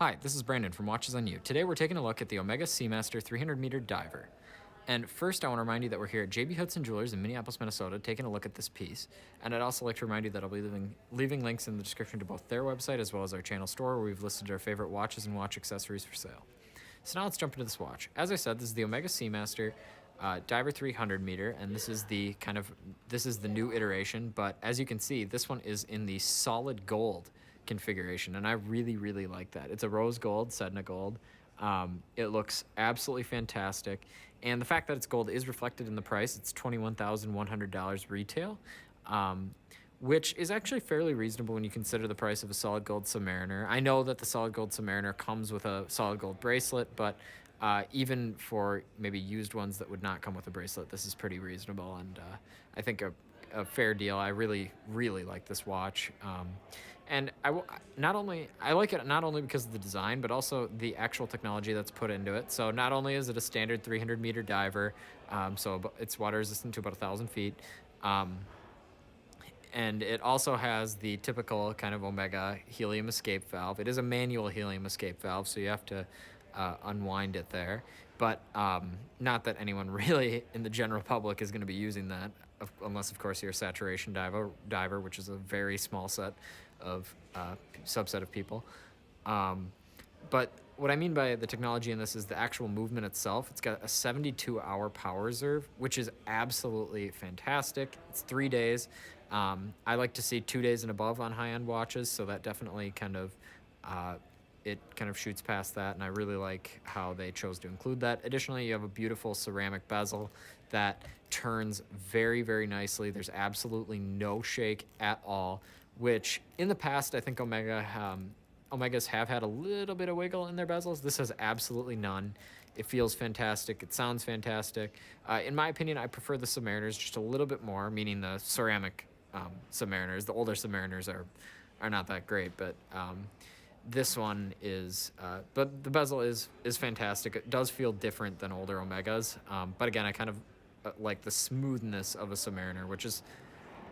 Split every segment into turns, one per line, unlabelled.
Hi, this is Brandon from Watches on You. Today we're taking a look at the Omega Seamaster 300-meter diver. And first I want to remind you that we're here at JB Hudson Jewelers in Minneapolis, Minnesota, taking a look at this piece. And I'd also like to remind you that I'll be leaving links in the description to both their website as well as our channel store, where we've listed our favorite watches and watch accessories for sale. So now let's jump into this watch. As I said, this is the Omega Seamaster Diver 300 meter, and this is the new iteration. But as you can see, this one is in the solid gold configuration, and I really like that. It's a rose gold, Sedna Gold. It looks absolutely fantastic, and the fact that it's gold is reflected in the price. It's $21,100 retail, which is actually fairly reasonable when you consider the price of a solid gold Submariner. I know that the solid gold Submariner comes with a solid gold bracelet, but even for maybe used ones that would not come with a bracelet, this is pretty reasonable, and I think a fair deal. I really like this watch, and I like it not only because of the design, but also the actual technology that's put into it. So not only is it a standard 300-meter diver, so it's water resistant to about 1,000 feet, and it also has the typical kind of Omega helium escape valve. It is a manual helium escape valve, so you have to unwind it there, but not that anyone really in the general public is going to be using that, unless of course you're a saturation diver, which is a very small subset of people. But what I mean by the technology in this is the actual movement itself. It's got a 72-hour power reserve, which is absolutely fantastic. It's 3 days. I like to see 2 days and above on high-end watches, so that definitely kind of shoots past that, and I really like how they chose to include that. Additionally, you have a beautiful ceramic bezel that turns very nicely. There's absolutely no shake at all, which in the past I think Omegas have had a little bit of wiggle in their bezels. This has absolutely none. It feels fantastic. It sounds fantastic. In my opinion, I prefer the Submariners just a little bit more, meaning the ceramic Submariners. The older Submariners are not that great, but this one is, but the bezel is fantastic. It does feel different than older Omegas, but again, I kind of like the smoothness of a Submariner, which is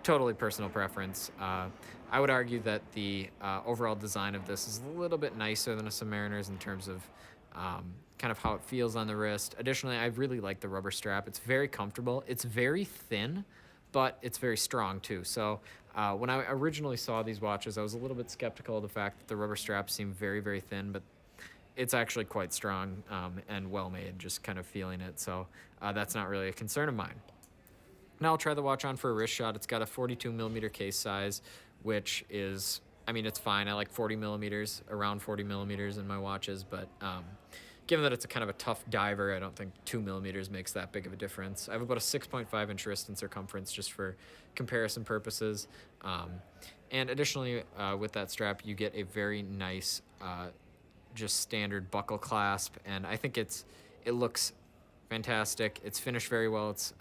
totally personal preference. I would argue that the overall design of this is a little bit nicer than a Submariner's in terms of kind of how it feels on the wrist. Additionally, I really like the rubber strap. It's very comfortable. It's very thin, but it's very strong too. So when I originally saw these watches, I was a little bit skeptical of the fact that the rubber straps seemed very thin, but it's actually quite strong and well made, just kind of feeling it. So that's not really a concern of mine. Now I'll try the watch on for a wrist shot. It's got a 42 millimeter case size, which is, I mean, it's fine. I like 40 millimeters, around 40 millimeters in my watches, but given that it's a kind of a tough diver, I don't think 2 millimeters makes that big of a difference. I have about a 6.5 inch wrist in circumference just for comparison purposes. And additionally, with that strap, you get a very nice, just standard buckle clasp, and I think it looks fantastic. It's finished very well. It's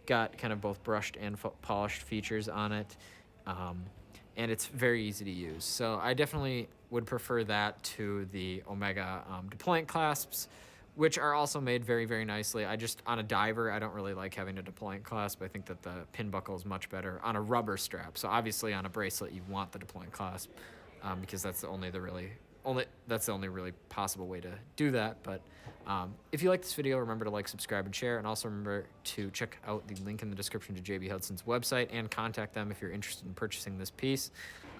got kind of both brushed and polished features on it, and it's very easy to use. So I definitely would prefer that to the Omega deployant clasps, which are also made very nicely. On a diver, I don't really like having a deployant clasp. I think that the pin buckle is much better on a rubber strap. So obviously on a bracelet, you want the deployant clasp because that's the only really possible way to do that. But if you like this video, remember to like, subscribe, and share, and also remember to check out the link in the description to JB Hudson's website and contact them if you're interested in purchasing this piece.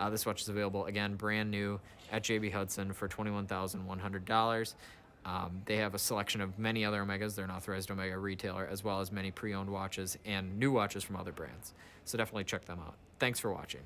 This watch is available, again, brand new at JB Hudson for $21,100. They have a selection of many other Omegas. They're an authorized Omega retailer, as well as many pre-owned watches and new watches from other brands. So definitely check them out. Thanks for watching.